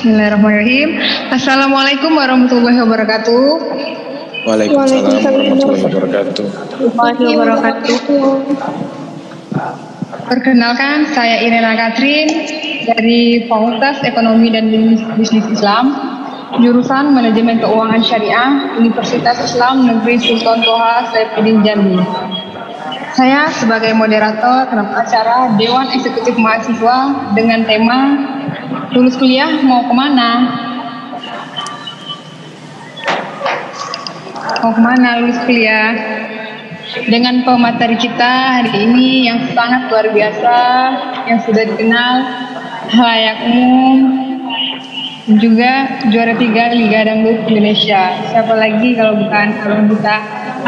Bismillahirrahmanirrahim. Assalamualaikum warahmatullahi wabarakatuh. Waalaikumsalam warahmatullahi wabarakatuh. Perkenalkan, saya Irena Katrin dari Fakultas Ekonomi dan Bisnis Islam, jurusan Manajemen Keuangan Syariah, Universitas Islam Negeri Sultan Toha Saifuddin Jambi. Saya sebagai moderator dalam acara Dewan Eksekutif Mahasiswa dengan tema lulus kuliah mau kemana? Mau kemana lulus kuliah? Dengan pemateri kita hari ini yang sangat luar biasa, yang sudah dikenal halayak umum, juga juara 3 Liga Dangdut Indonesia. Siapa lagi kalau bukan abang kita,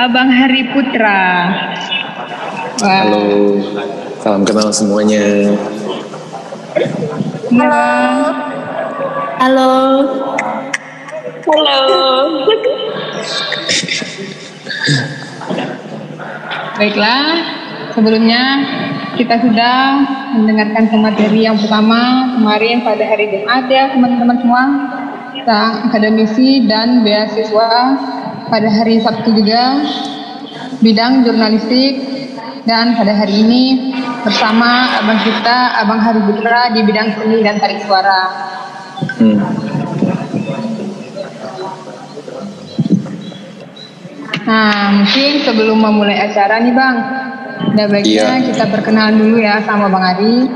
Abang Hari Putra. Wah. Halo, salam kenal semuanya. Halo. Halo. Halo. Baiklah, sebelumnya kita sudah mendengarkan materi yang pertama kemarin pada hari Jumat ya teman-teman semua, tentang akademisi dan beasiswa. Pada hari Sabtu juga bidang jurnalistik, dan pada hari ini bersama abang kita, Abang Hari Putra di bidang seni dan tarik suara. Nah, mungkin sebelum memulai acara nih Bang, udah baiknya kita perkenalan dulu ya sama Bang Ari.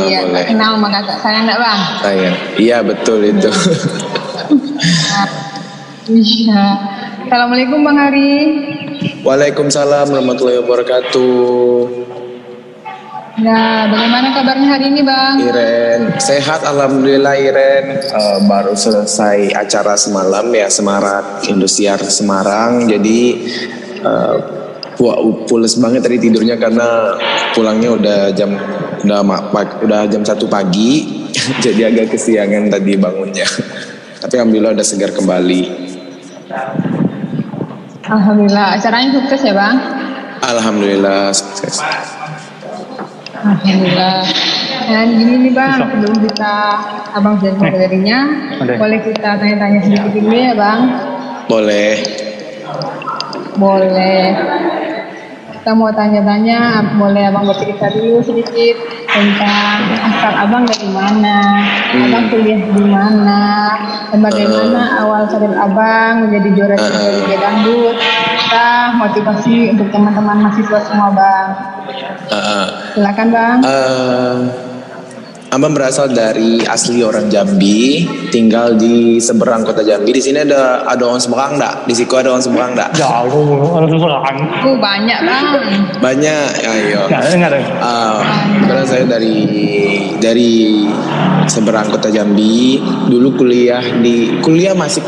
Iya, kenal sama kakak saya enggak Bang? Saya, iya betul itu. Iya. Assalamualaikum Bang Ari. Waalaikumsalam warahmatullahi wabarakatuh. Nah, bagaimana kabarnya hari ini Bang? Iren, sehat alhamdulillah Iren. Baru selesai acara semalam ya, Semarak Indosiar Semarang. Jadi pules banget tadi tidurnya karena pulangnya udah jam 1 pagi. Jadi agak kesiangan tadi bangunnya. Tapi alhamdulillah udah segar kembali. Alhamdulillah, acaranya sukses ya Bang? Alhamdulillah sukses. Alhamdulillah. Dan gini nih Bang, sebelum kita abang jadi materinya, boleh kita tanya-tanya sedikit dulu ya Bang? Boleh. Kita mau tanya-tanya, boleh abang bercerita dulu sedikit tentang asal abang dari mana, abang kuliah di mana, dan bagaimana awal karir abang menjadi juara Liga Dangdut. Kita motivasi untuk teman-teman mahasiswa semua Bang. Silakan Bang. Abang berasal dari asli orang Jambi, tinggal di seberang kota Jambi. Di sini ada orang Seberang enggak? Di situ ada orang Seberang enggak? Jauh, orang Seberang. Banyak Bang. Banyak, ayo. Enggak ada. Berasal dari seberang kota Jambi. Dulu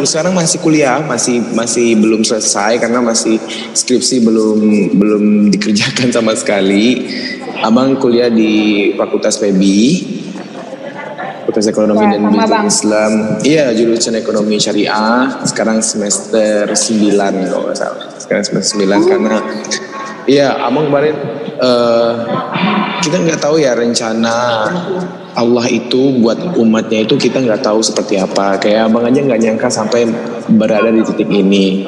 sekarang masih kuliah, masih belum selesai karena masih skripsi belum dikerjakan sama sekali. Abang kuliah di Fakultas PEBI, Fakultas Ekonomi dan Bisnis Islam. Iya, jurusan Ekonomi Syariah. Sekarang semester 9 kalau nggak salah. Sekarang semester 9 karena iya, abang kemarin kita nggak tahu ya rencana Allah itu buat umatnya itu kita nggak tahu seperti apa. Kayak abang aja nggak nyangka sampai berada di titik ini.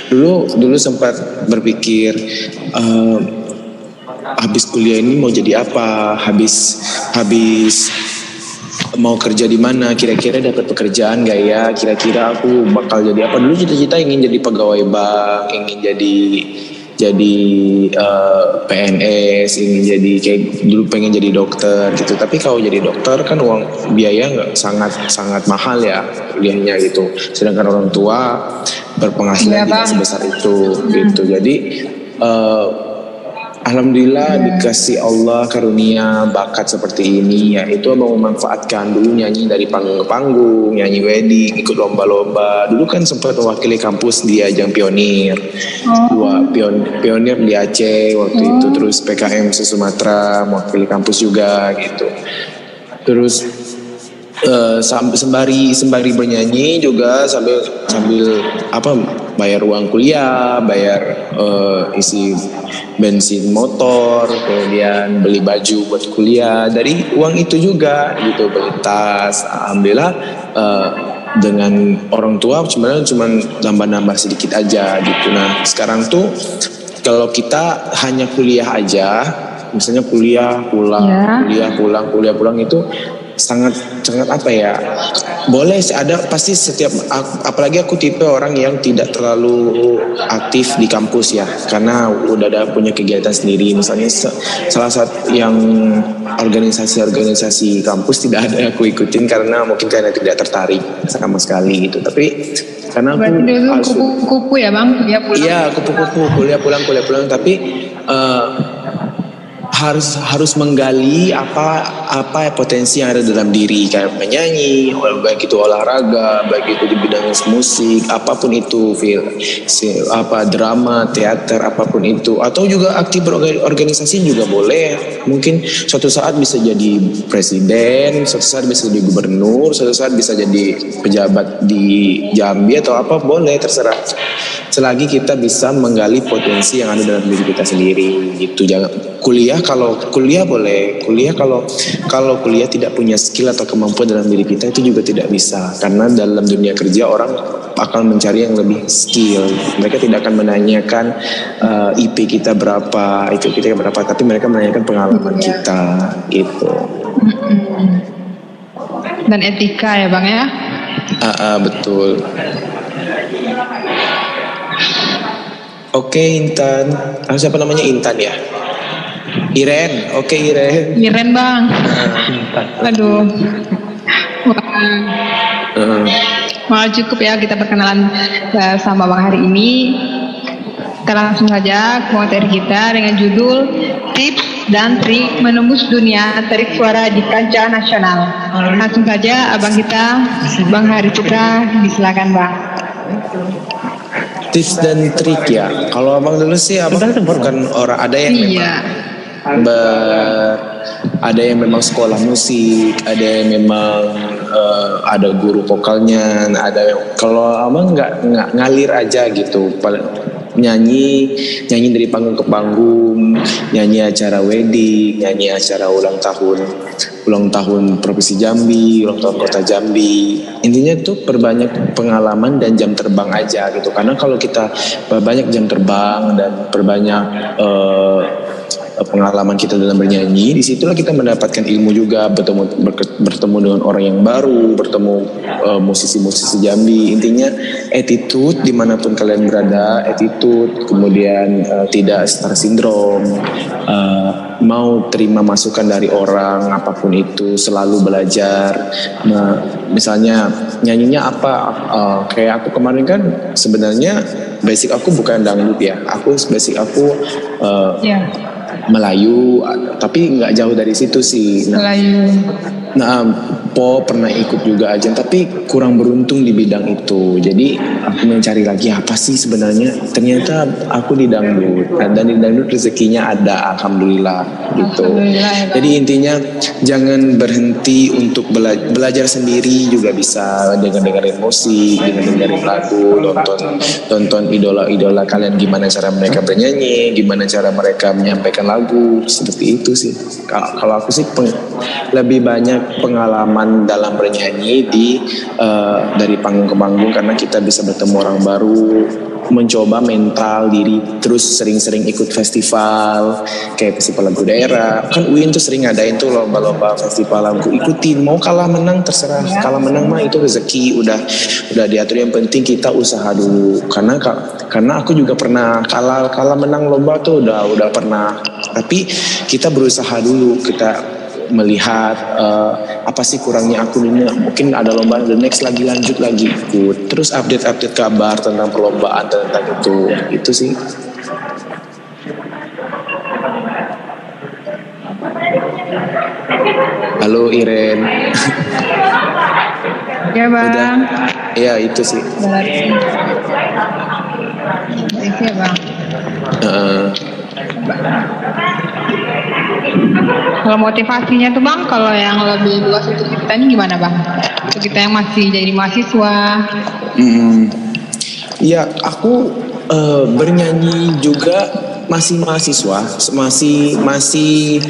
Dulu sempat berpikir habis kuliah ini mau jadi apa, habis mau kerja di mana, kira-kira dapat pekerjaan gak ya, kira-kira aku bakal jadi apa. Dulu cita-cita ingin jadi pegawai bank, ingin jadi PNS, ingin jadi kayak dulu pengen jadi dokter gitu. Tapi kalau jadi dokter kan uang biaya nggak sangat mahal ya kuliahnya gitu. Sedangkan orang tua berpenghasilan tidak sebesar itu gitu. Jadi alhamdulillah dikasih Allah karunia bakat seperti ini ya, itu abang memanfaatkan. Dulu nyanyi dari panggung ke panggung, nyanyi wedding, ikut lomba-lomba. Dulu kan sempat mewakili kampus di ajang pionir, pionir di Aceh waktu itu, terus PKM se Sumatera mewakili kampus juga gitu. Terus sembari bernyanyi juga sambil apa bayar uang kuliah, bayar isi bensin motor, kemudian beli baju buat kuliah dari uang itu juga gitu, beli tas. Alhamdulillah dengan orang tua sebenarnya cuma nambah-nambah sedikit aja gitu. Nah sekarang tuh kalau kita hanya kuliah aja, misalnya kuliah pulang itu sangat apa ya, boleh ada pasti setiap, apalagi aku tipe orang yang tidak terlalu aktif di kampus ya, karena udah ada punya kegiatan sendiri. Misalnya salah satu yang organisasi aku tidak ada aku ikutin karena mungkin karena tidak tertarik sama sekali gitu. Tapi karena aku kupu-kupu ya bang, kuliah pulang. Iya kupu-kupu, kuliah pulang tapi harus menggali apa potensi yang ada dalam diri, kayak menyanyi, baik itu olahraga, baik itu di bidang musik, apapun itu, drama, teater, apapun itu, atau juga aktif berorganisasi juga boleh. Mungkin suatu saat bisa jadi presiden, suatu saat bisa jadi gubernur, suatu saat bisa jadi pejabat di Jambi atau apa, boleh, terserah. Selagi kita bisa menggali potensi yang ada dalam diri kita sendiri gitu. Jangan kuliah, kalau kuliah boleh, kalau kuliah tidak punya skill atau kemampuan dalam diri kita itu juga tidak bisa, karena dalam dunia kerja orang akan mencari yang lebih skill. Mereka tidak akan menanyakan IP kita berapa, itu kita berapa, tapi mereka menanyakan pengalaman kita gitu. Dan etika ya bang ya. Betul. Oke, Intan. Siapa namanya Intan ya? Iren. Oke, Iren. Iren bang. Aduh. Wah, cukup ya kita perkenalan sama bang hari ini. Kita langsung saja ke materi kita dengan judul Tips dan Trik Menembus Dunia Tarik Suara di Kancah Nasional. Langsung saja abang kita, Bang Hari Putra, disilakan bang. Tips dan trik ya. Kalau abang dulu sih abang bukan orang, ada yang ada yang memang sekolah musik, ada yang memang ada guru vokalnya, ada yang, kalau abang nggak ngalir aja gitu, nyanyi dari panggung ke panggung, nyanyi acara wedding, nyanyi acara ulang tahun Provinsi Jambi, ulang tahun Kota Jambi. Intinya tuh perbanyak pengalaman dan jam terbang aja gitu. Karena kalau kita banyak jam terbang dan perbanyak pengalaman kita dalam bernyanyi, disitulah kita mendapatkan ilmu juga, bertemu dengan orang yang baru, bertemu musisi-musisi Jambi. Intinya attitude dimanapun kalian berada, attitude, kemudian tidak star syndrome, mau terima masukan dari orang apapun itu, selalu belajar. Nah, misalnya nyanyinya apa, kayak aku kemarin kan sebenarnya basic aku bukan dangdut ya, basic aku Melayu, tapi nggak jauh dari situ sih. Nah, pernah ikut juga aja, tapi kurang beruntung di bidang itu. Jadi aku mencari lagi apa sih sebenarnya. Ternyata aku di dangdut, dan di dangdut rezekinya ada, alhamdulillah gitu. Jadi intinya jangan berhenti untuk belajar sendiri juga bisa, dengan dengerin musik, dengan dengerin lagu, tonton idola kalian, gimana cara mereka bernyanyi, gimana cara mereka menyampaikan lagu, seperti itu sih. Kalau aku sih lebih banyak pengalaman dalam bernyanyi dari panggung ke panggung, karena kita bisa bertemu orang baru, mencoba mental diri, terus sering-sering ikut festival kayak festival lagu daerah. Kan UIN tuh sering ngadain tuh lomba-lomba festival lagu, ikutin, mau kalah menang terserah, kalah menang mah itu rezeki, udah diatur. Yang penting kita usaha dulu, karena aku juga pernah kalah menang lomba tuh udah pernah, tapi kita berusaha dulu, kita melihat apa sih kurangnya aku ini, mungkin ada lomba the next lanjut lagi ikut, terus update kabar tentang perlombaan, tentang itu sih. Halo Iren. Ya bang. Udah. Ya itu sih. Iya bang. Kalau motivasinya tuh Bang, kalau yang lebih luas untuk kita ini gimana Bang? Untuk kita yang masih jadi mahasiswa. Ya, aku bernyanyi juga masih mahasiswa, masih masih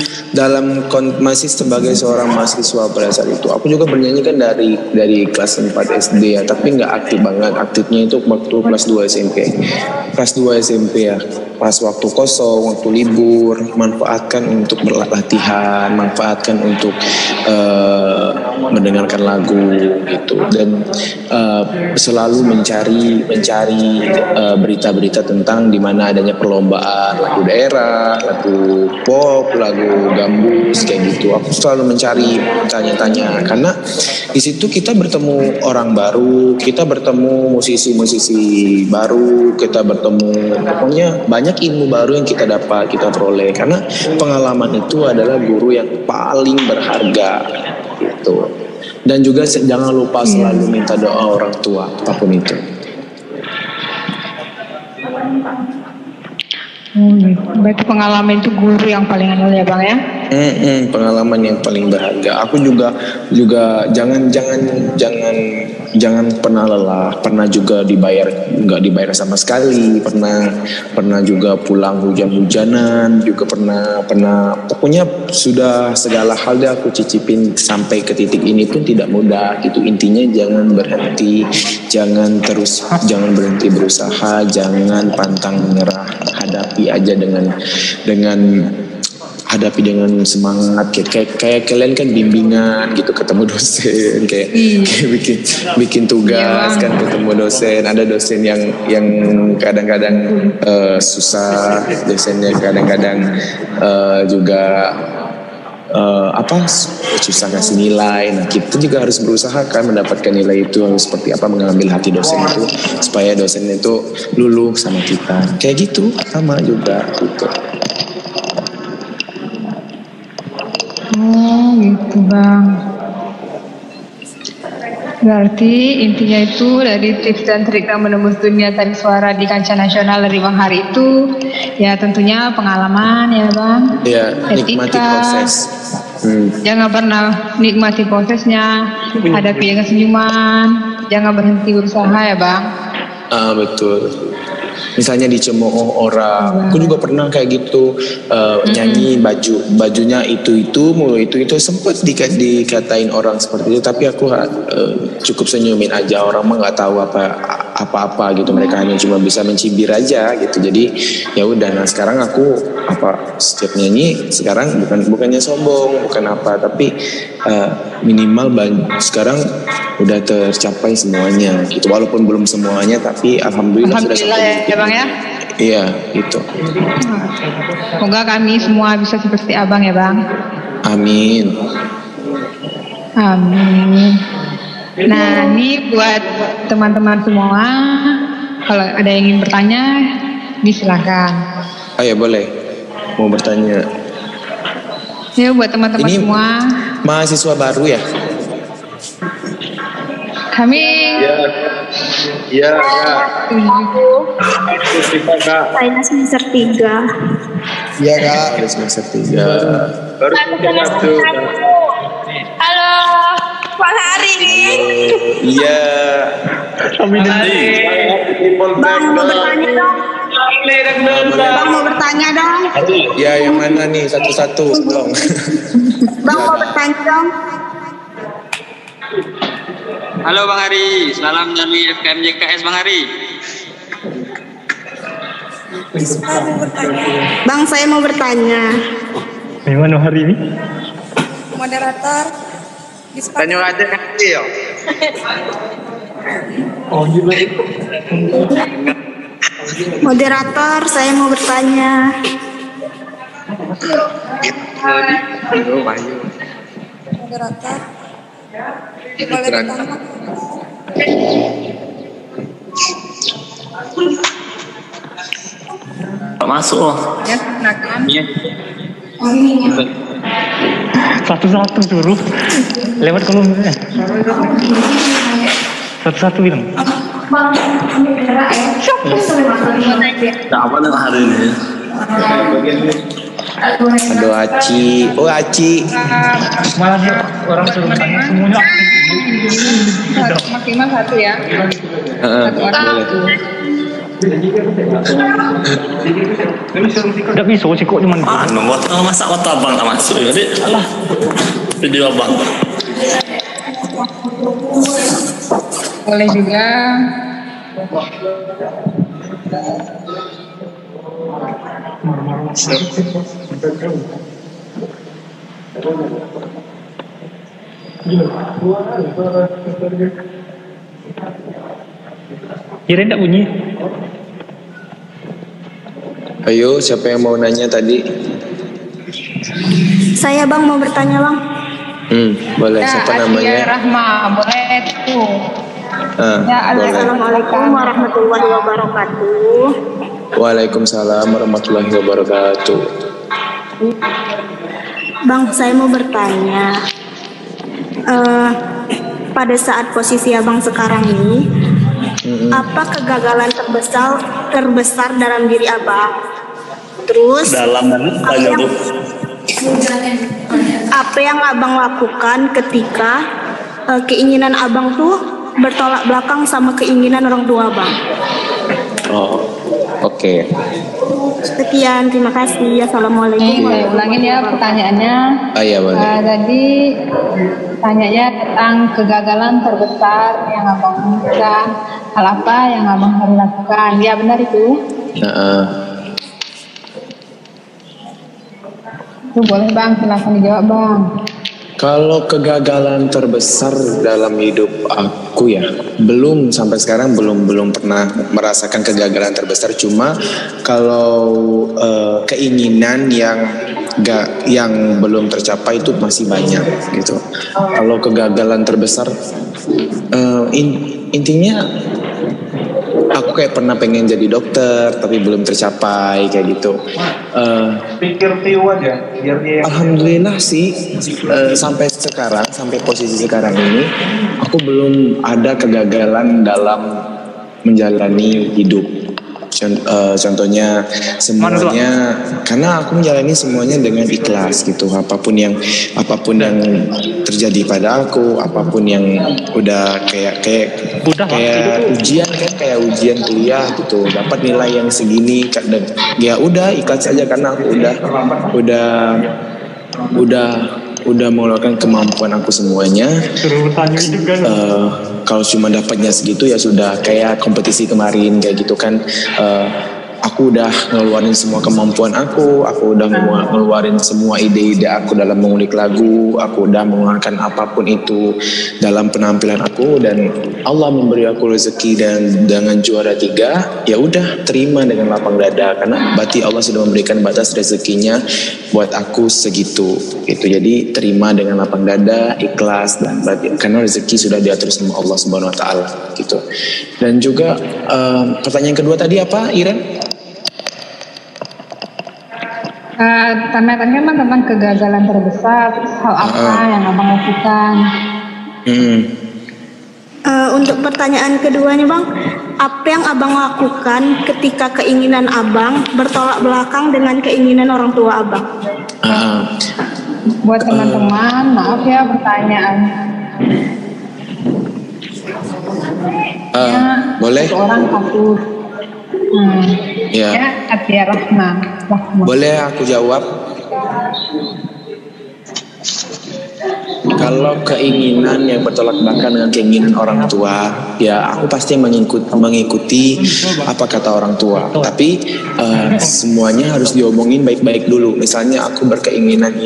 sebagai seorang mahasiswa pada saat itu. Aku juga bernyanyi kan dari kelas 4 SD ya, tapi nggak aktif banget. Aktifnya itu waktu kelas 2 SMP. Kelas 2 SMP ya. Pas waktu kosong, waktu libur, manfaatkan untuk berlatihan, manfaatkan untuk mendengarkan lagu gitu, dan selalu mencari berita-berita tentang di mana adanya perlombaan lagu daerah, lagu pop, lagu gambus kayak gitu. Aku selalu mencari, tanya-tanya, karena di situ kita bertemu orang baru, kita bertemu musisi-musisi baru, kita bertemu, pokoknya banyak ilmu baru yang kita dapat, kita peroleh, karena pengalaman itu adalah guru yang paling berharga gitu. Dan juga jangan lupa selalu minta doa orang tua apapun itu. Berarti pengalaman itu guru yang paling anul ya Bang ya? Pengalaman yang paling berharga. Aku juga jangan pernah lelah, pernah juga nggak dibayar sama sekali, pernah juga pulang hujan-hujanan, juga pernah pokoknya sudah segala hal deh aku cicipin sampai ke titik ini pun tidak mudah gitu. Intinya jangan berhenti, jangan berhenti berusaha, jangan pantang menyerah, hadapi aja dengan semangat gitu. Kayak kalian kan bimbingan gitu, ketemu dosen kayak bikin tugas kan, ketemu dosen, ada dosen yang kadang-kadang susah, dosennya kadang-kadang juga susah ngasih nilai. Nah, kita juga harus berusaha kan mendapatkan nilai itu, harus seperti apa, mengambil hati dosen itu supaya dosen itu luluh sama kita. Kayak gitu, sama juga gitu. Gitu Bang. Berarti intinya itu dari tips dan trik yang menembus dunia tadi suara di kancah nasional dari Bang Hari itu ya tentunya pengalaman ya Bang. Ya, nikmati proses. Jangan pernah nikmati prosesnya, hadapi dengan senyuman, jangan berhenti berusaha ya Bang. Betul. Misalnya dicemooh orang, aku juga pernah kayak gitu, nyanyi bajunya itu sempat dikatain orang seperti itu, tapi aku cukup senyumin aja. Orang mah nggak tahu apa gitu, mereka hanya cuma bisa mencibir aja gitu. Jadi ya udah. Nah sekarang aku setiap nyanyi sekarang bukannya sombong, bukan apa, tapi minimal sekarang udah tercapai semuanya gitu, walaupun belum semuanya, tapi alhamdulillah sudah sampai ya Bang ya. Iya gitu. Semoga kami semua bisa seperti Abang ya Bang. Amin. Nah ini buat teman-teman semua, kalau ada yang ingin bertanya silakan. Ya boleh, mau bertanya. Ya buat teman-teman ini semua. Mahasiswa baru ya? Kami Iya. Saya semester 3. Iya Kak, semester 3. Baru semester 1. Halo, Pak Hari. Iya. Bang mau bertanya dong. Bang mau bertanya dong. Ya yang mana nih, satu-satu dong. Bang mau bertanya dong. Halo Bang Hari, salam dari FKMJKS Bang Hari. Bang saya mau bertanya. Gimana hari ini? Moderator. Tanya aja nanti ya. Oh juga itu. Moderator, saya mau bertanya. Moderator. Boleh bertanya. Masuk loh. Ya silakan. Iya. Satu-satu suruh lewat kolomnya. Satu-satu bilang. Apa nih hari ini? Aduh Aci. Oh Aci. Malah dia orang suruh tanya semuanya Maksimal 1 ya. Satu orang Boleh. Udah bisa sih kok cuman Masa foto abang tak masuk jadi alah video abang. Boleh juga. kira enggak bunyi. Ayo siapa yang mau nanya tadi? Saya bang mau bertanya bang. Boleh. Siapa namanya? Rahma, boleh tuh. Ya, Boleh. Assalamualaikum warahmatullahi wabarakatuh. Waalaikumsalam warahmatullahi wabarakatuh. Bang, saya mau bertanya. Pada saat posisi abang sekarang ini, apa kegagalan terbesar dalam diri abang? Terus Dalam tanya tuh. apa yang abang lakukan ketika keinginan abang tuh bertolak belakang sama keinginan orang tua abang? Oh, oke. Sekian, terima kasih. Assalamualaikum. Saya ulangin ya pertanyaannya. Iya boleh. Tadi tanyanya tentang kegagalan terbesar yang abang lakukan. Hal apa yang abang harus lakukan? Ya benar itu. Itu boleh bang, silakan dijawab bang. Kalau kegagalan terbesar dalam hidup aku ya, belum sampai sekarang belum pernah merasakan kegagalan terbesar. Cuma kalau keinginan yang belum tercapai itu masih banyak gitu. Kalau kegagalan terbesar, intinya aku kayak pernah pengen jadi dokter tapi belum tercapai kayak gitu. Pikir Tio aja biar dia. Alhamdulillah sih sampai posisi sekarang ini aku belum ada kegagalan dalam menjalani hidup. Contohnya semuanya karena aku menjalani semuanya dengan ikhlas gitu. Apapun yang terjadi pada aku, apapun yang udah kayak ujian kan, kayak ujian kuliah gitu, dapat nilai yang segini ya udah ikhlas aja karena aku udah mengeluarkan kemampuan aku semuanya. Suruh bertanya juga. Kalau cuma dapatnya segitu ya sudah, kayak kompetisi kemarin kayak gitu kan. Aku udah ngeluarin semua kemampuan aku udah ngeluarin semua ide-ide aku dalam mengulik lagu, aku udah mengeluarkan apapun itu dalam penampilan aku, dan Allah memberi aku rezeki dan dengan juara 3, ya udah terima dengan lapang dada karena berarti Allah sudah memberikan batas rezekinya buat aku segitu gitu. Jadi terima dengan lapang dada, ikhlas, dan berarti karena rezeki sudah diatur sama Allah Subhanahu wa taala gitu. Dan juga pertanyaan kedua tadi apa, Iren? Tanya-tanya teman kegagalan terbesar, terus hal apa yang abang lakukan? Untuk pertanyaan keduanya bang, apa yang abang lakukan ketika keinginan abang bertolak belakang dengan keinginan orang tua abang? Buat teman-teman, maaf ya pertanyaan. Boleh? Orang takut. Ya. Atia Rahma. Boleh aku jawab? Kalau keinginan yang bertolak belakang dengan keinginan orang tua, ya aku pasti mengikuti apa kata orang tua. Tapi semuanya harus diomongin baik-baik dulu. Misalnya aku berkeinginan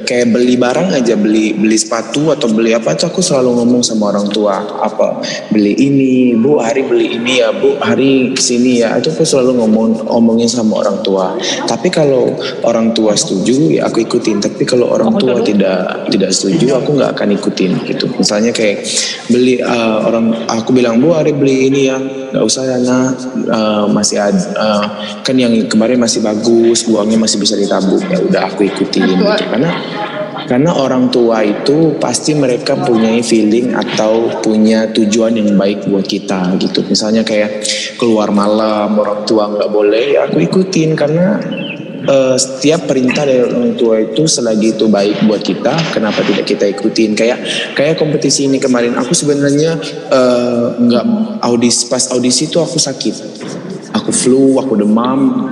kayak beli barang aja, beli sepatu atau beli apa itu aku selalu ngomong sama orang tua. Apa beli ini, Bu, hari beli ini ya, Bu, hari kesini ya. Itu aku selalu ngomongin sama orang tua. Tapi kalau orang tua setuju ya aku ikutin. Tapi kalau orang tua tidak setuju, aku nggak akan ikutin gitu. Misalnya kayak beli aku bilang, Bu, hari beli ini ya, nggak usah ya nak, masih ada kan yang kemarin masih bagus, uangnya masih bisa ditabung, ya udah aku ikutin gitu. Karena orang tua itu pasti mereka punya feeling atau punya tujuan yang baik buat kita gitu. Misalnya kayak keluar malam orang tua nggak boleh, ya aku ikutin karena setiap perintah dari orang tua itu selagi itu baik buat kita, kenapa tidak kita ikutin? Kayak kompetisi ini kemarin, aku sebenarnya nggak pas audisi itu aku sakit, aku flu, aku demam,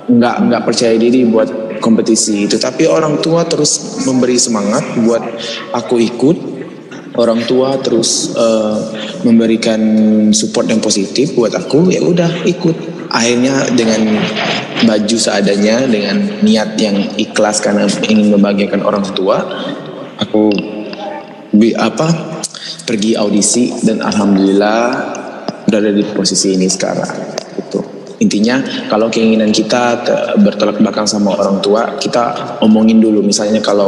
nggak percaya diri buat kompetisi itu, tapi orang tua terus memberi semangat buat aku ikut. Orang tua terus memberikan support yang positif buat aku, ya udah ikut. Akhirnya dengan baju seadanya, dengan niat yang ikhlas karena ingin membahagiakan orang tua, aku pergi audisi dan alhamdulillah berada di posisi ini sekarang. Gitu. Intinya kalau keinginan kita bertolak belakang sama orang tua, kita omongin dulu. Misalnya kalau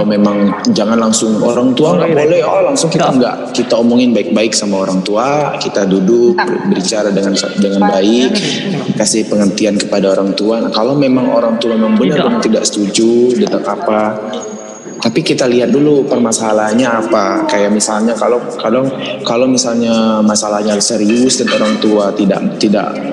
memang jangan langsung orang tua nggak boleh, langsung kita omongin baik-baik sama orang tua. Kita duduk berbicara dengan baik, kasih pengertian kepada orang tua. Nah, kalau memang orang tua memang benar-benar tidak setuju tentang apa, tapi kita lihat dulu permasalahannya apa. Kayak misalnya kalau misalnya masalahnya serius dan orang tua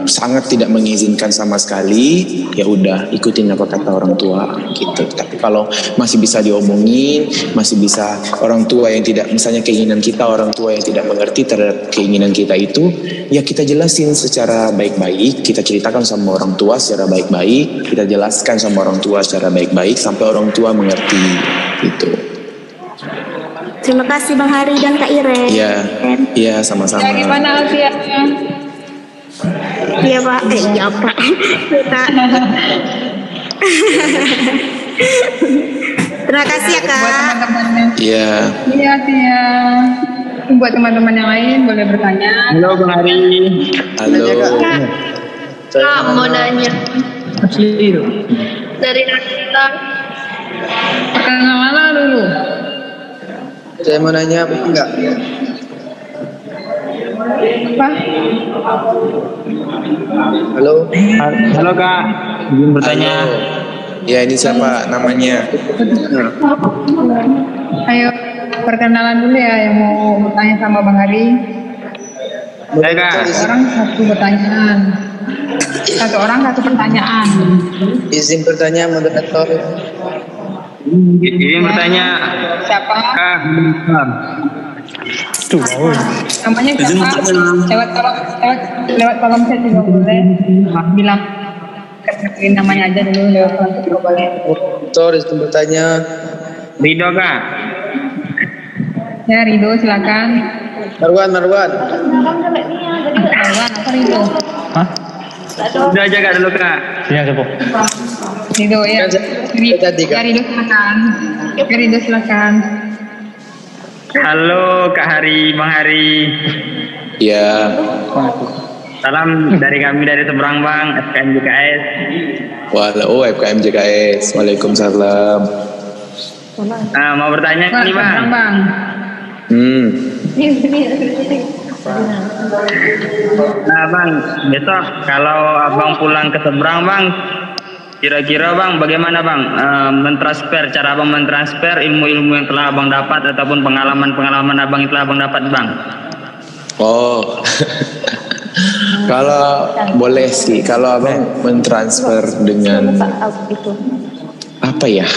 sangat tidak mengizinkan sama sekali, ya udah ikutin apa kata orang tua gitu. Tapi kalau masih bisa diomongin, masih bisa orang tua yang tidak, misalnya keinginan kita, orang tua yang tidak mengerti terhadap keinginan kita itu, ya kita jelasin secara baik-baik, kita ceritakan sama orang tua secara baik-baik, kita jelaskan sama orang tua secara baik-baik sampai orang tua mengerti. Gitu. Terima kasih Bang Hari dan Kak Ire. Iya, sama-sama. Ya, gimana Alfianya? Iya Pak. Iya Pak. Terima kasih ya Kak. Buat teman-temannya. Iya. Iya Tia. Buat teman-teman yang lain boleh bertanya. Halo Bang Hari. Halo. Kak, mau nanya. Dari Nakita. Perkenalan dulu. Saya mau nanya enggak? Apa? Halo. Halo Kak. Izin bertanya. Ya, ini siapa namanya? Ayo perkenalan dulu ya yang mau bertanya sama Bang Hari. Hai Kak. Satu orang satu pertanyaan. Izin bertanya moderator. Izin bertanya. Siapa? Kak. Namanya siapa? Lewat kolom chat juga boleh. Bilang namanya aja dulu lewat kolom chat juga boleh. Moderator izin bertanya. Rido Kak. Ya Rido silakan. Marwan. Marwan apa Rido? Hah? Udah aja Kak dulu Kak. Sini aja, Po. Rido ya. Rido silakan. Halo Kak Hari, Bang Hari. Ya. Salam dari kami dari Seberang Bang, FKM JKS. FKM JKS. Waalaikumsalam. Mau bertanya nih Bang. Nah Bang, besok kalau Abang pulang ke Seberang Bang, kira-kira Bang bagaimana Bang cara Abang mentransfer ilmu-ilmu yang telah Abang dapat ataupun pengalaman-pengalaman Abang yang telah Abang dapat Bang? Oh. Kalau boleh sih, kalau Abang mentransfer dengan apa ya?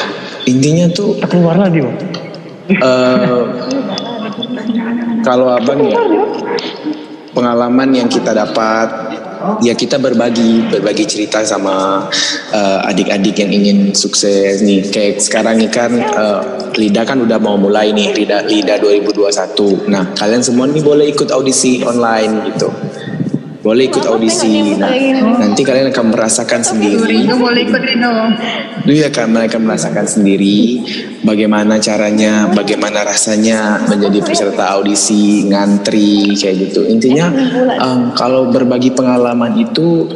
Intinya tuh keluar lagi, Bang. Kalau Abang ya pengalaman yang kita dapat, ya kita berbagi cerita sama adik-adik yang ingin sukses nih. Kayak sekarang nih kan LIDA kan udah mau mulai nih, LIDA 2021. Nah kalian semua nih boleh ikut audisi online gitu. Boleh ikut audisi. Nah, nanti kalian akan merasakan sendiri. Boleh ikut Rido. Iya kan, mereka merasakan sendiri bagaimana caranya, bagaimana rasanya menjadi peserta audisi, ngantri kayak gitu. Intinya kalau berbagi pengalaman itu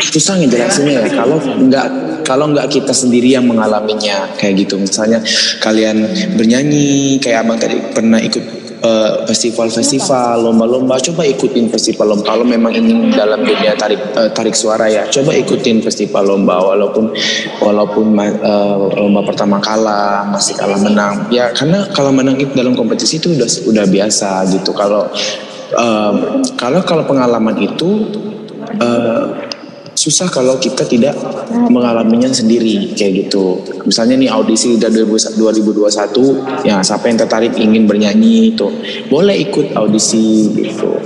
susah ngejelasinnya ya. Kalau nggak kita sendiri yang mengalaminya kayak gitu. Misalnya kalian bernyanyi, kayak Abang tadi pernah ikut festival, lomba-lomba, coba ikutin festival lomba. Kalau memang ingin dalam dunia tarik suara ya, coba ikutin festival lomba walaupun lomba pertama kalah, masih kalah menang. Ya karena kalau menang itu dalam kompetisi itu udah biasa gitu. Kalau pengalaman itu susah kalau kita tidak mengalaminya sendiri kayak gitu. Misalnya nih audisi dari 2021, ya siapa yang tertarik ingin bernyanyi itu boleh ikut audisi gitu.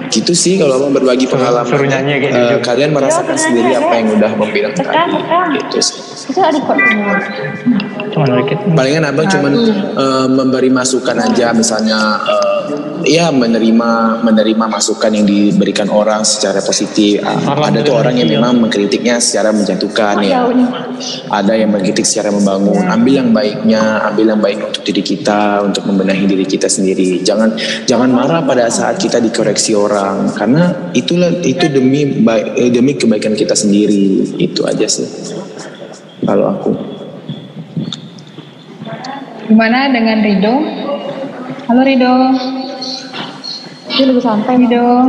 Gitu sih kalau abang berbagi pengalaman. Suruh nyanyi kayak gitu. Kalian merasakan sendiri apa yang udah membilang tadi. Gitu sih. Palingan abang cuman memberi masukan aja, misalnya ya menerima masukan yang diberikan orang secara positif. Ada tuh orang yang memang mengkritiknya secara menjatuhkan ya. Ada yang mengkritik secara membangun. Ambil yang baiknya, ambil yang baik untuk diri kita, untuk membenahi diri kita sendiri. Jangan marah pada saat kita dikoreksi orang, karena itu demi kebaikan kita sendiri. Itu aja sih kalau aku. Gimana dengan Rido? Halo Rido. Dia lebih santai. Rido.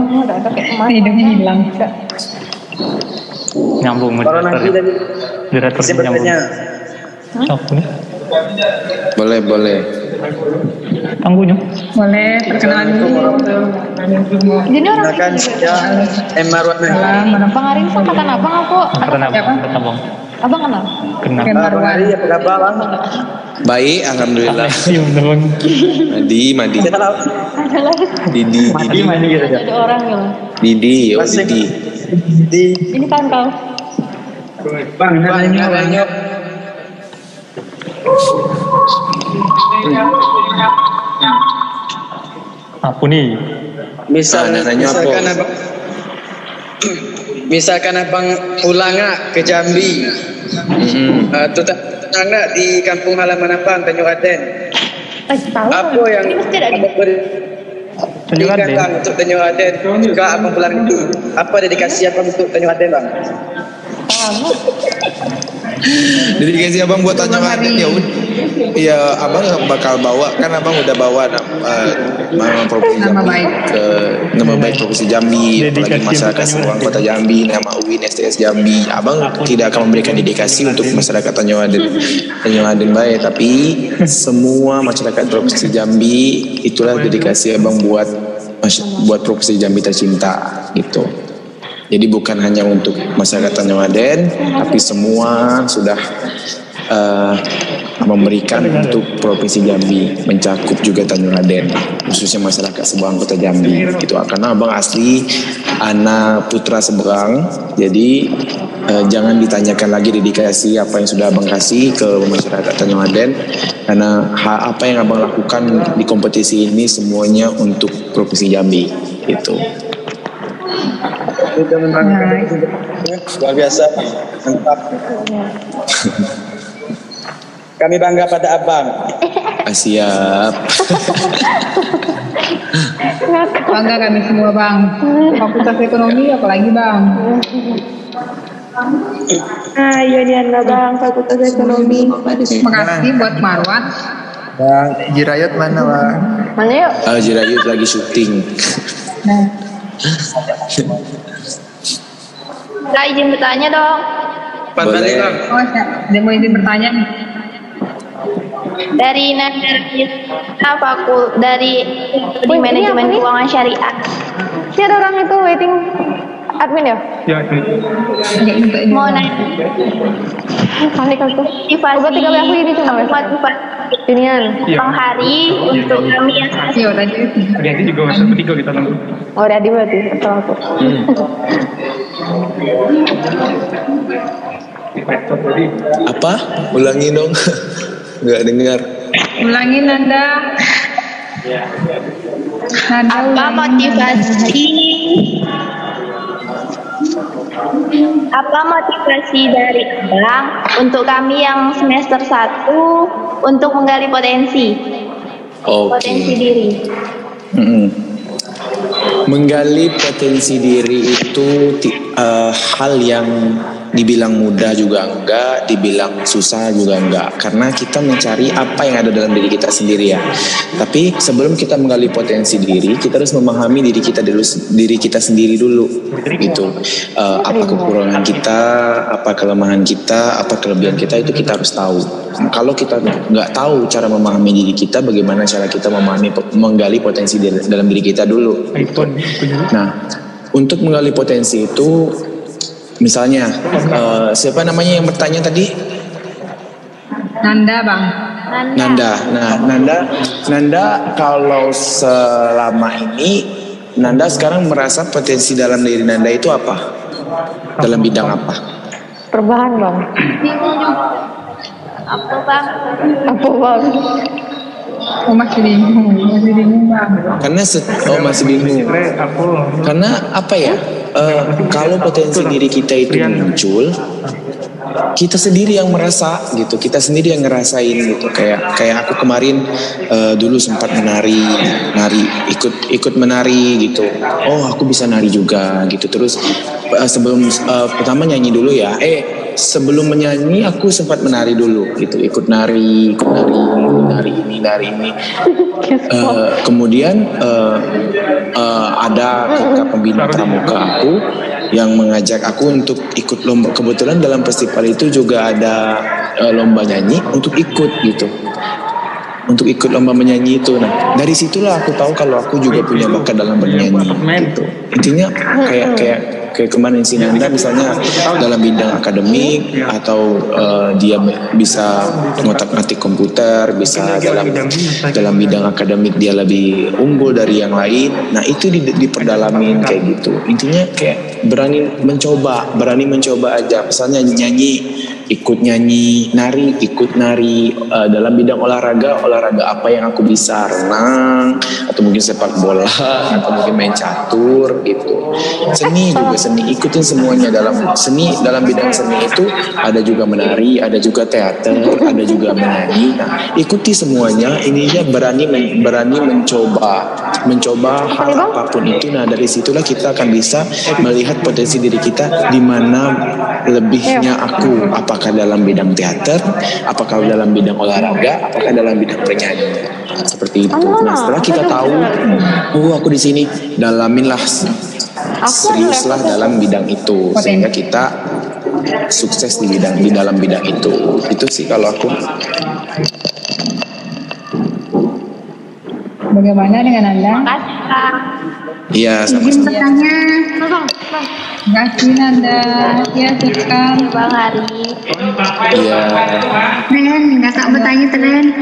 Ridonya hilang. Nyambung. Saya bertanya. Boleh. Tangguhnya. Boleh, perkenalan dulu. Jadi orang Silakan saya Marwan. Bang Arin angkatan abang aku. Angkatan abang. Abang kenal? Kenal. Bang Ari, apa kabar bang? Baik, alhamdulillah. Madi. Didi. Ada orang gitu. Didi. Ini kan kau. Bang, nanya. Apa nih? Misalkan abang pulang ke Jambi, tetang di kampung halaman abang Tanjung Aden. Apa yang abang berikan untuk Tanjung Aden jika abang pulang itu? Apa dedikasi abang untuk Tanjung Aden bang? Dedikasi abang buat Tanjung Aden ya abang bakal bawa, kan abang udah bawa nama provinsi Jambi nama baik provinsi Jambi, apalagi masyarakat seluruh kota Jambi, nama UIN STS Jambi. Abang tidak akan memberikan dedikasi untuk masyarakat Tanjung Aden baik, tapi semua masyarakat provinsi Jambi. Itulah dedikasi abang buat provinsi Jambi tercinta gitu. Jadi bukan hanya untuk masyarakat Tanjung Aden, tapi semua sudah memberikan untuk provinsi Jambi, mencakup juga Tanjung Aden, khususnya masyarakat Seberang Kota Jambi. Gitu. Karena abang asli anak putra Seberang, jadi jangan ditanyakan lagi dedikasi apa yang sudah abang kasih ke masyarakat Tanjung Aden, karena apa yang abang lakukan di kompetisi ini semuanya untuk provinsi Jambi. Gitu. Itu memang luar biasa, mantap. Kami bangga pada abang. Siap. Bangga kami semua bang. Fakultas Ekonomi apalagi bang. Iya Diana bang, Fakultas Ekonomi. Terima kasih buat Marwan. Bang, Jirayut mana bang? Mana yuk? Jirayut lagi syuting. Kak, izin bertanya dong. Boleh. Dia mau izin bertanya. Dari dari manajemen keuangan syariah. Si ada orang itu waiting admin ya? Ya, Mau nanya. Kali aku. Motivasi aku ini cuma inian. Bang Hari untuk kami yang nanti juga masuk ketiga kita nunggu. Oh, udah berarti betul aku. Apa? Ulangi dong. Nggak dengar. Ulangin Nanda. Apa motivasi dari Abang untuk kami yang semester 1 untuk menggali potensi diri? Menggali potensi diri itu hal yang dibilang mudah juga enggak, dibilang susah juga enggak, karena kita mencari apa yang ada dalam diri kita sendiri ya. Tapi sebelum kita menggali potensi diri, kita harus memahami diri kita sendiri dulu gitu. Apa kekurangan kita, apa kelemahan kita, apa kelebihan kita, itu kita harus tahu. Kalau kita nggak tahu cara memahami diri kita, bagaimana cara kita menggali potensi dalam diri kita dulu gitu. Nah, untuk menggali potensi itu Misalnya siapa namanya yang bertanya tadi? Nanda bang. Nanda. Nah, Nanda kalau selama ini Nanda sekarang merasa potensi dalam diri Nanda itu apa? Dalam bidang apa? Perubahan bang. Apa bang? Apa bang? Oh masih bingung bang. Karena masih bingung. Karena apa ya? Kalau potensi diri kita itu muncul, kita sendiri yang merasa gitu, kita sendiri yang ngerasain gitu. Kayak aku kemarin dulu sempat menari, ikut menari gitu. Oh aku bisa nari juga gitu. Terus sebelum pertama nyanyi dulu ya. Sebelum menyanyi aku sempat menari dulu gitu, ikut nari ini. Kemudian ada kakak pembina pramuka aku yang mengajak aku untuk ikut lomba. Kebetulan dalam festival itu juga ada lomba nyanyi untuk ikut gitu. Untuk ikut lomba menyanyi itu. Nah, dari situlah aku tahu kalau aku juga punya bakat dalam bernyanyi gitu. Intinya kayak kemarin si Nanda misalnya dalam bidang akademik atau dia bisa ngotak-ngatik komputer, bisa dalam bidang akademik dia lebih unggul dari yang lain. Nah, itu diperdalamin kayak gitu. Intinya kayak berani mencoba aja. Misalnya nyanyi, ikut nyanyi, nari, ikut nari. Dalam bidang olahraga apa yang aku bisa, renang atau mungkin sepak bola atau mungkin main catur gitu. Seni juga ikutin semuanya dalam bidang seni itu ada juga menari, ada juga teater, ada juga menyanyi. Nah, ikuti semuanya. Ininya berani mencoba hal apapun itu. Nah, dari situlah kita akan bisa melihat potensi diri kita di mana lebihnya aku, apakah dalam bidang teater, apakah dalam bidang olahraga, apakah dalam bidang bernyanyi. Seperti itu. Nah, setelah kita tahu, aku di sini, dalaminlah, seriuslah dalam bidang itu sehingga kita sukses di dalam bidang itu. Itu sih kalau aku. Bagaimana dengan Anda? Iya, izin bertanya. Terima kasih Nanda. Ya, silakan Bang Hari. Iya. Tren, kakak bertanya Tren.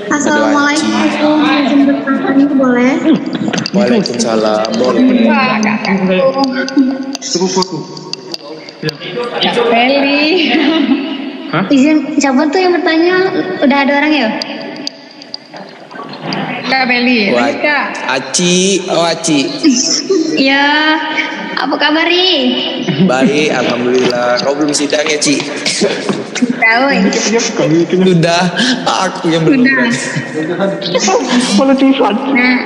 Assalamualaikum. Izin bertanya boleh? Waalaikumsalam. Boleh. Kak Feli. Izin, siapa tuh yang bertanya? Udah ada orang ya? Kak Feli. Aci. Ya, apa kabar nih? Baik, alhamdulillah. Kau belum sidang ya, Ci? Tahu. Sudah, aku yang belum. Nah,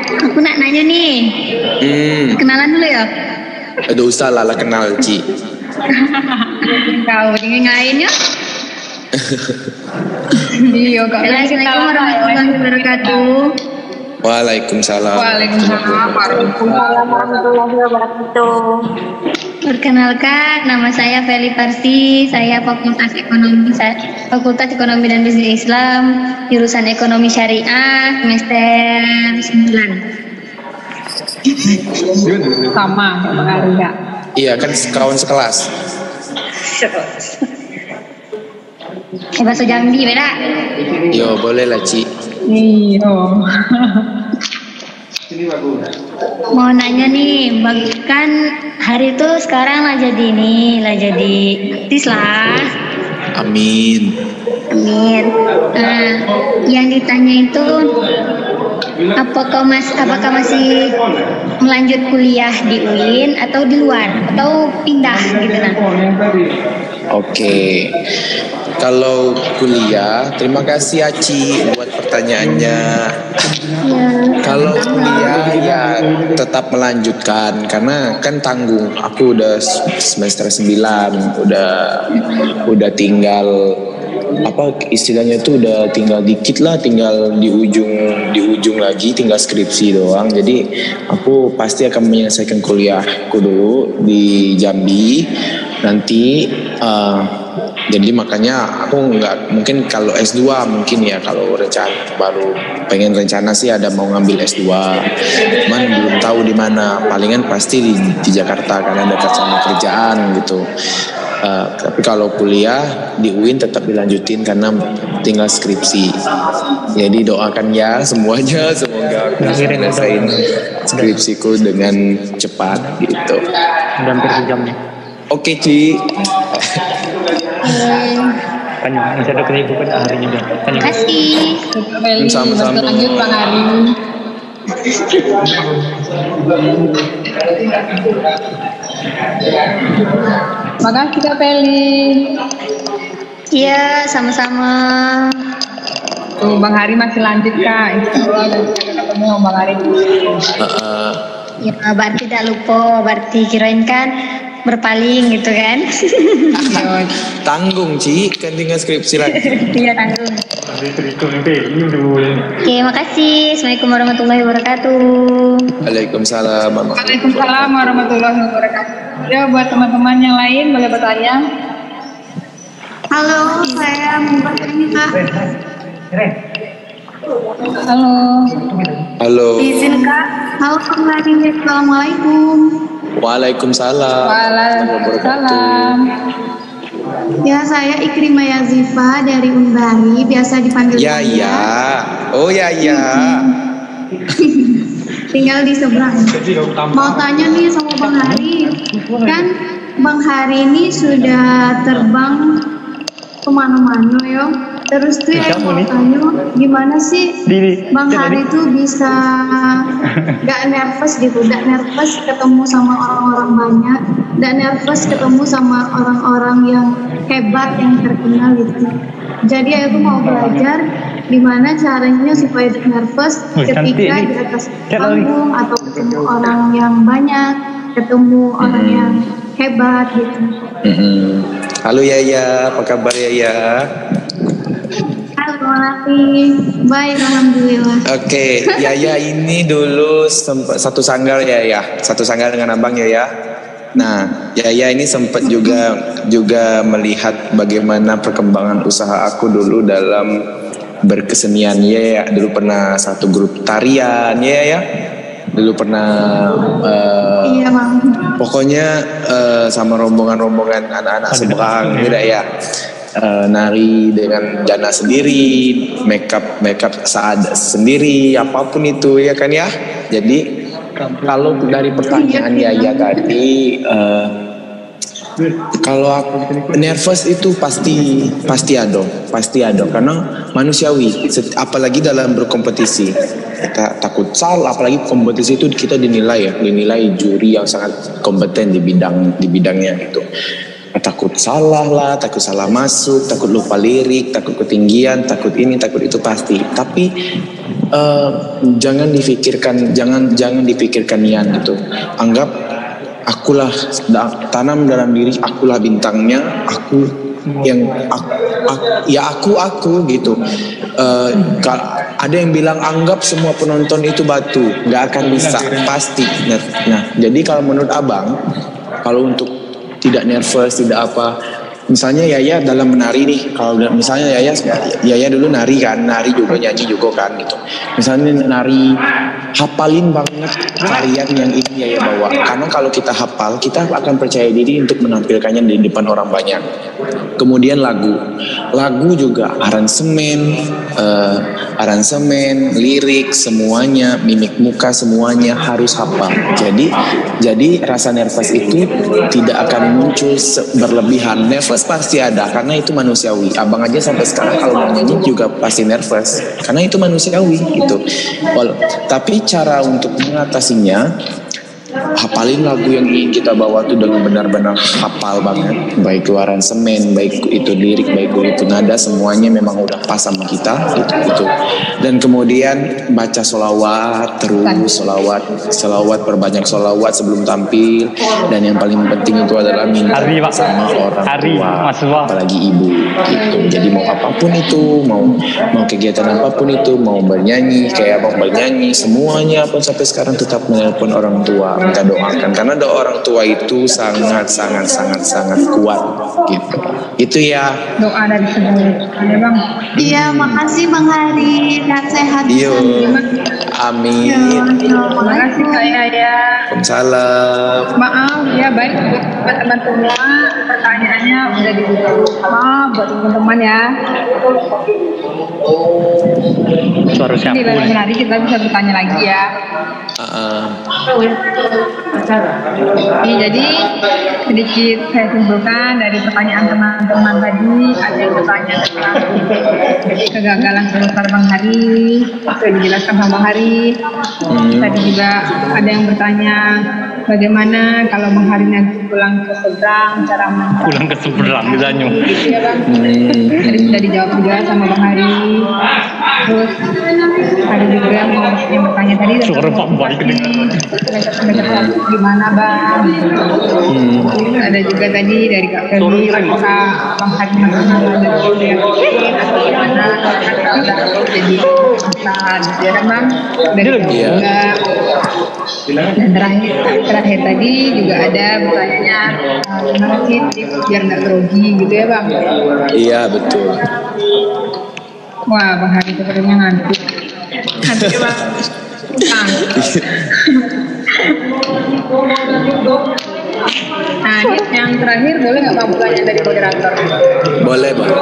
aku nak nanya nih. Kenalan dulu ya? Aduh, usah lah kenal, Ci. Kau ngain ya? Iya, Kak. Assalamualaikum warahmatullahi wabarakatuh. Waalaikumsalam. Warahmatullahi wabarakatuh. Perkenalkan, nama saya Feli Parsi. Saya Fakultas Ekonomi dan Bisnis Islam, jurusan Ekonomi Syariah, semester 9. Sama, Bang Arya. Iya, kan kawan sekelas. Bahasa Jambi beda. Yo, boleh lah, Ci. Iya. Mau nanya nih, kan Hari itu sekarang lah jadi artis lah. Amin. Yang ditanya itu apakah masih melanjut kuliah di UIN atau di luar atau pindah gitu nah? Oke. Kalau kuliah, terima kasih Aci buat pertanyaannya. Kalau kuliah ya tetap melanjutkan karena kan tanggung. Aku udah semester 9, udah tinggal apa istilahnya itu udah tinggal dikit lah, tinggal di ujung lagi, tinggal skripsi doang. Jadi aku pasti akan menyelesaikan kuliahku dulu di Jambi nanti. Jadi makanya aku nggak mungkin kalau S2 mungkin ya kalau rencana baru pengen rencana sih ada mau ngambil S2, cuman belum tahu di mana, palingan pasti di Jakarta karena dekat sama kerjaan gitu. Tapi kalau kuliah di UIN tetap dilanjutin karena tinggal skripsi. Jadi doakan ya semuanya, semoga aku bisa selesaiin skripsiku dengan cepat gitu. Hampir sejam nih. Oke Ci. Tanya, masih ada kesibukan harinya dah. Terima kasih. Sama-sama. Lanjut Bang Ari. Makasih Kak Peli. Iya, sama-sama. Tuh Bang Hari masih lanjut Kak. Insyaallah nanti akan ketemu sama Bang Hari. Ya, berarti tidak lupa, berarti kirain kan berpaling gitu kan. Tanggung Ci, kan tinggal skripsi lagi. Iya, tanggung. Oke, makasih. Assalamualaikum warahmatullahi wabarakatuh. Waalaikumsalam. Waalaikumsalam warahmatullahi wabarakatuh. Ya, buat teman-teman yang lain boleh bertanya. Halo, saya mau bertanya Kak. Halo. Halo. Izin Kak. Halo Kak Lani. Assalamualaikum. Waalaikumsalam. Waalaikumsalam. Ya, saya Ikrimah Yazifa dari Undari, biasa dipanggil Ya. Oh ya. Tinggal di seberang. Mau tanya nih sama Bang Hari, kan Bang Hari ini sudah terbang kemana-mana ya. Terus tuh yang mau tanya, gimana sih Bang Hari tuh bisa gak nervous gitu, gak nervous ketemu sama orang-orang banyak, gak nervous ketemu sama orang-orang yang hebat, yang terkenal gitu. Jadi aku mau belajar gimana caranya supaya nervous ketika di atas panggung atau ketemu orang yang banyak, ketemu orang yang hebat gitu. Halo Yaya, apa kabar Yaya? Halo Raffi, baik alhamdulillah. Oke, Yaya ini dulu satu sanggar satu sanggar dengan abang Yaya. Nah, Yaya ini sempat juga melihat bagaimana perkembangan usaha aku dulu dalam berkesenian ya. Dulu pernah satu grup tarian ya. Dulu pernah iya Bang. Pokoknya sama rombongan-rombongan anak-anak seberang tidak ya. Nari dengan jana sendiri, makeup saat sendiri, apapun itu ya kan ya. Jadi kalau dari pertanyaan Yaya tadi, kalau aku nervous itu pasti ada karena manusiawi, apalagi dalam berkompetisi. Kita takut salah, apalagi kompetisi itu kita dinilai juri yang sangat kompeten di bidangnya gitu. Takut salah lah, takut salah masuk, takut lupa lirik, takut ketinggian, takut ini, takut itu pasti. Tapi jangan dipikirkan nian gitu. Anggap akulah, tanam dalam diri akulah bintangnya, aku gitu. Ada yang bilang anggap semua penonton itu batu, nggak akan bisa, pasti. Nah, jadi kalau menurut abang, kalau untuk tidak nervous, tidak apa, misalnya Yaya dalam menari nih, kalau misalnya Yaya dulu nari juga, nyanyi juga kan gitu. Misalnya nari, hafalin banget tarian yang ini Yaya bawa, karena kalau kita hafal, kita akan percaya diri untuk menampilkannya di depan orang banyak. Kemudian lagu juga aransemen, lirik semuanya, mimik muka semuanya harus hafal. Jadi rasa nervous itu tidak akan muncul berlebihan. Nervous pasti ada karena itu manusiawi. Abang aja sampai sekarang kalau mau nyanyi juga pasti nervous karena itu manusiawi gitu. Tapi cara untuk mengatasinya, hafalin lagu yang ingin kita bawa tuh dengan benar-benar hafal banget, baik itu aransemen, baik itu lirik, baik itu nada, semuanya memang udah pas sama kita gitu. Dan kemudian baca sholawat terus, sholawat perbanyak sholawat sebelum tampil. Dan yang paling penting itu adalah minta sama orang tua, apalagi ibu gitu. Jadi mau apapun itu, mau kegiatan apapun itu, mau bernyanyi kayak abang bernyanyi, semuanya pun sampai sekarang tetap menelpon orang tua, kita doakan karena doa orang tua itu sangat kuat gitu. Itu ya. Doa dari sebelum. Bang. Iya, makasih Bang Hari. Sehat. Amin. Terima kasih Kak ya. Yaya. Waalaikumsalam. Maaf ya, baik buat teman-teman semua, pertanyaannya udah dibuka. Maaf buat teman-teman ya. Suara siapa? Ini lain hari kita bisa bertanya lagi ya. Jadi sedikit saya simpulkan dari pertanyaan teman-teman tadi. Ada yang bertanya tentang kegagalan semester Bang Hari, sudah dijelaskan sama Bang Hari. Tadi juga ada yang bertanya bagaimana kalau Bang Hari nanti pulang ke seberang, cara pulang ke seberang ditanya. Gitu ya Bang. Tadi sudah dijawab juga sama Bang Hari. Terus ada juga yang bertanya tadi suara Pak Boy gimana Bang? Ada juga tadi dari Kak Feli, apakah Bang Hari masih belajar kuliah atau gimana? Jadi saat ya kan Bang? Dari juga. Dan terakhir tadi juga ada bertanya gimana sih biar nggak grogi gitu ya Bang? Iya betul. Wah, Bang Hari sepertinya ngantuk. Ngantuk ya Bang? Nah, ini yang terakhir boleh nggak Bang bertanya dari moderator? Boleh Bang.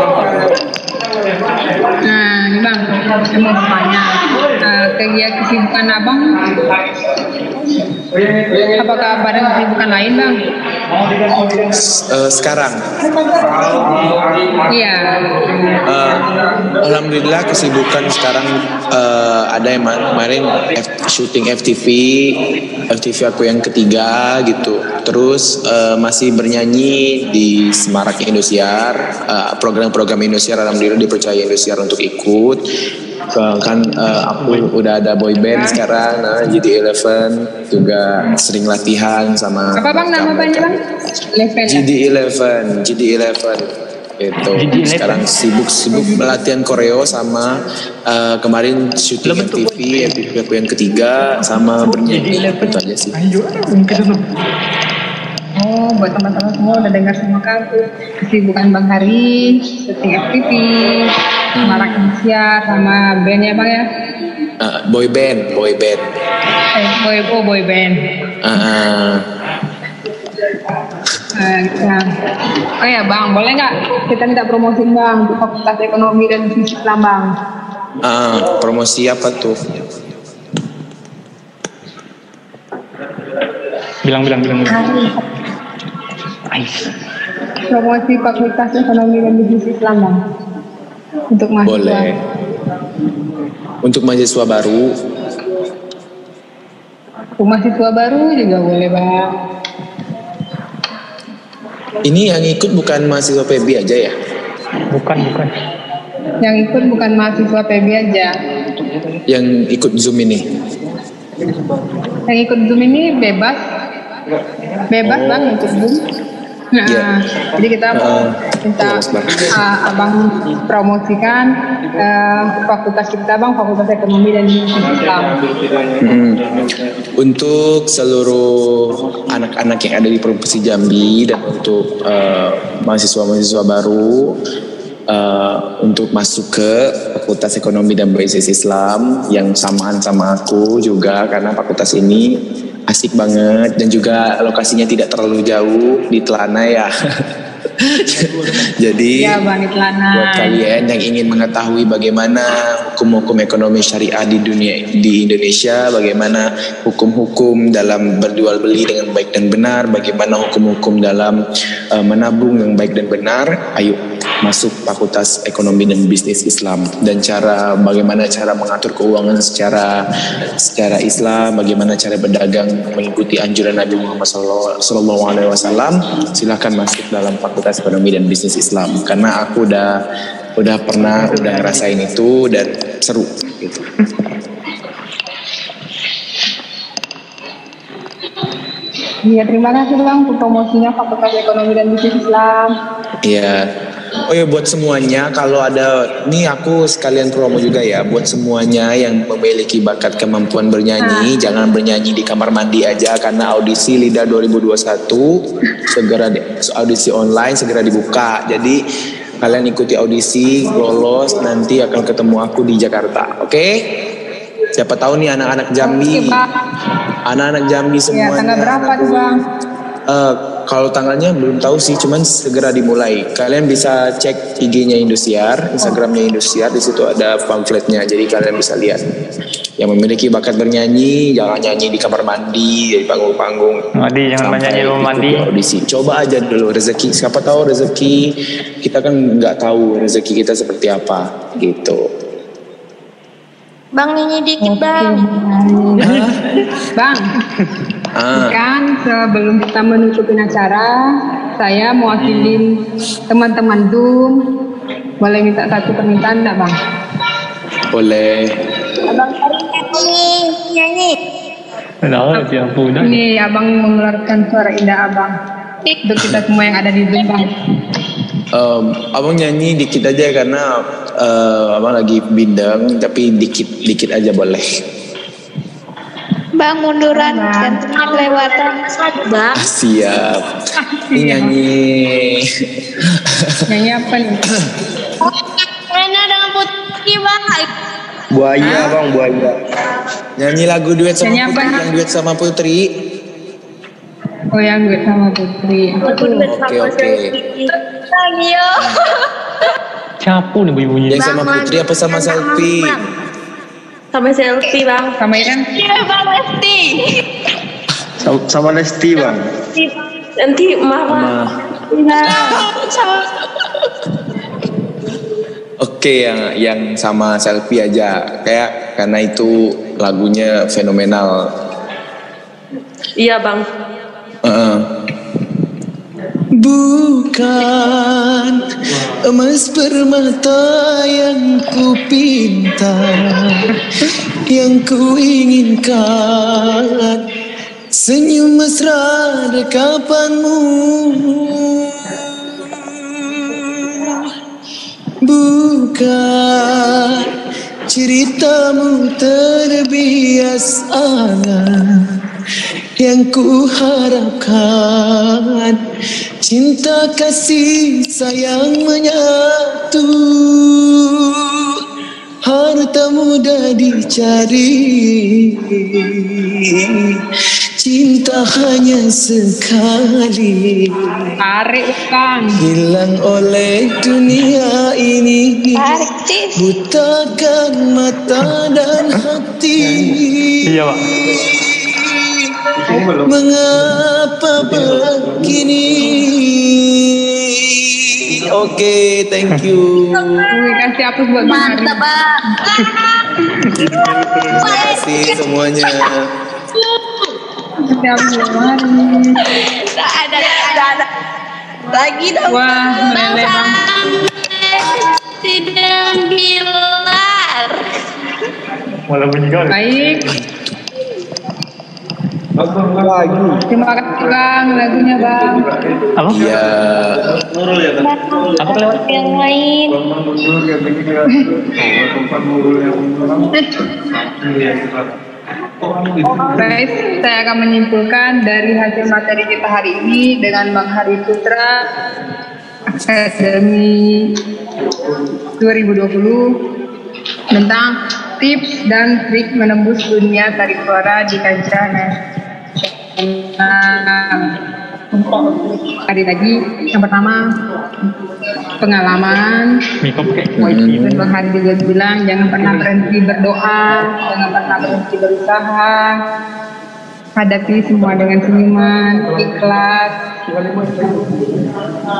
Nah, ini Bang, saya mau bertanya. Kegiatan kesibukan Abang, apakah ada kesibukan lain Bang? Sekarang? Iya. Alhamdulillah kesibukan sekarang ada yang kemarin syuting FTV aku yang ketiga gitu. Terus masih bernyanyi di Semarak Indosiar, program-program Indosiar alhamdulillah dipercaya Indosiar untuk ikut. Kan aku udah ada boy band sekarang, GD11 juga sering latihan sama. Apa Bang nama bandnya Bang? GD11 itu. Sekarang sibuk latihan koreo sama kemarin syuting MTV aku yang ketiga sama bernyanyi. Itu aja sih. Oh, buat teman-teman semua udah dengar semua kan kesibukan Bang Hari, syuting FTV, Semarak Indosiar sama band ya Bang ya? Boy band. Boy band. Oh ya Bang, boleh nggak kita minta promosi Bang untuk Fakultas Ekonomi dan Bisnis Islam Bang? Promosi apa tuh? Bilang. Promosi Fakultas Ekonomi dan Bisnis Islam Bang. Untuk mahasiswa. Boleh. Untuk mahasiswa baru. Untuk mahasiswa baru juga boleh Bang. Ini yang ikut bukan mahasiswa PB aja ya? Bukan. Yang ikut bukan mahasiswa PB aja. Yang ikut Zoom ini? Yang ikut Zoom ini bebas Bang ikut Zoom. Nah, jadi kita mau minta Abang promosikan fakultas kita Bang, Fakultas Ekonomi dan Bisnis Islam. Untuk seluruh anak-anak yang ada di Provinsi Jambi dan untuk mahasiswa-mahasiswa baru untuk masuk ke Fakultas Ekonomi dan Bisnis Islam yang samaan sama aku juga, karena fakultas ini asik banget dan juga lokasinya tidak terlalu jauh di Telana ya. Jadi buat kalian yang ingin mengetahui bagaimana hukum-hukum ekonomi syariah di Indonesia, bagaimana hukum-hukum dalam berjual beli dengan baik dan benar, bagaimana hukum-hukum dalam menabung yang baik dan benar, ayo masuk Fakultas Ekonomi dan Bisnis Islam. Dan bagaimana cara mengatur keuangan secara Islam, bagaimana cara berdagang mengikuti anjuran Nabi Muhammad SAW, silakan masuk dalam Fakultas Ekonomi dan Bisnis Islam, karena aku udah ngerasain itu dan seru gitu. Iya, terima kasih Bang untuk promosinya Fakultas Ekonomi dan Bisnis Islam. Iya. Oh ya, buat semuanya, kalau ada, nih aku sekalian promo juga ya, buat semuanya yang memiliki bakat kemampuan bernyanyi, jangan bernyanyi di kamar mandi aja, karena audisi LIDA 2021 audisi online segera dibuka. Jadi kalian ikuti audisi, lolos, nanti akan ketemu aku di Jakarta. Oke? Siapa tahu nih anak-anak Jambi. Anak-anak Jambi semuanya. Ya, tanggal berapa tuh Bang? Kalau tanggalnya belum tahu sih, cuman segera dimulai. Kalian bisa cek IG-nya Indosiar, Instagram-nya Indosiar, di situ ada pamfletnya. Jadi kalian bisa lihat. Yang memiliki bakat bernyanyi, jangan nyanyi di kamar mandi, di panggung-panggung. Jangan nyanyi di rumah mandi. Audisi. Coba aja dulu rezeki. Siapa tahu rezeki kita kan nggak tahu rezeki kita seperti apa gitu. Bang nyanyi dikit Bang. Bang. Kan sebelum kita menutupin acara, saya mewakilin teman-teman Zoom. Boleh minta satu permintaan enggak Bang? Boleh. Abang nyanyi. Ini Abang mengeluarkan suara indah Abang untuk kita semua yang ada di Zoom Bang. Abang nyanyi dikit aja karena abang lagi bindeng, tapi dikit aja boleh. Bang munduran gantungnya kelewatan Bang. Siap. Nyanyi. Nyanyi apa nih? Rena dengan Putri Bang. Buaya Bang, buaya. Nyanyi lagu duet sama Putri, yang duet sama Putri. Oh yang duet sama Putri. Oke. Ayo. Capu nih bunyi-bunyi. Yang sama Putri apa sama Selfie? Sama Selfie Bang. Sama Iren? Iya Bang Lesti. Sama Lesti Bang. Nanti marah. Oke, yang sama Selfie aja. Karena itu lagunya fenomenal. Iya Bang. Bukan emas permata yang ku pinta, yang ku inginkan, senyum mesra dekapanmu. Bukan ceritamu terbias angan, yang ku harapkan cinta kasih sayang menyatu. Harta mudah dicari, cinta hanya sekali. Hilang oleh dunia ini, butakan mata dan hati. Iya Pak. Mengapa begini? Oke, thank you. Kasih hapus buat Bang Hari. Mantap Bang. Terima kasih semuanya. Kasih hapus buat Bang Hari. Ada. Lagi dong. Wah, meleleh Bang. Sidang Bilar. Malah bunyi kali. Baik. Terima kasih Bang, lagunya Bang. Apa? Iya. Apa kelewat? Yang lain. Guys, saya akan menyimpulkan dari hasil materi kita hari ini dengan Bang Hari Putra Akademi 2020 tentang tips dan trik menembus dunia tarik suara di kancah nasional. Tadi lagi yang pertama pengalaman. Dan Bang Hari juga bilang jangan pernah berhenti berdoa, jangan pernah berhenti berusaha, hadapi semua dengan senyuman, ikhlas.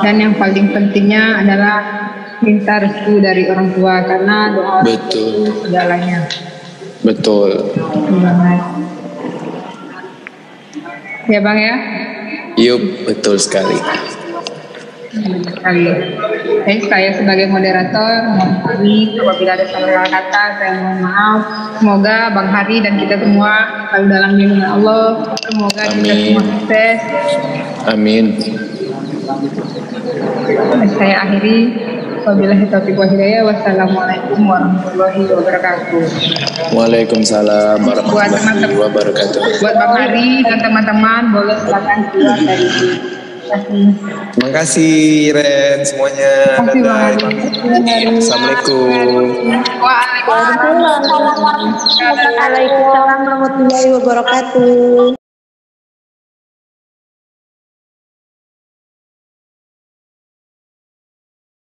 Dan yang paling pentingnya adalah minta restu dari orang tua karena doa itu segalanya. Betul. Ya Bang ya. Yup, betul sekali. Baik, saya sebagai moderator mohon pamit apabila ada salah kata, saya mohon maaf. Semoga Bang Hari dan kita semua selalu dalam lindungan Allah. Semoga kita semua sukses. Amin. Saya akhiri. Wabillahi taufiq wal hidayah. Wassalamualaikum warahmatullahi wabarakatuh. Waalaikumsalam warahmatullahi wabarakatuh. Buat Bang Hari dan teman-teman boleh silakan keluar dari sini. Terima kasih Ren semuanya. Dadah. Assalamualaikum. Waalaikumsalam warahmatullahi wabarakatuh.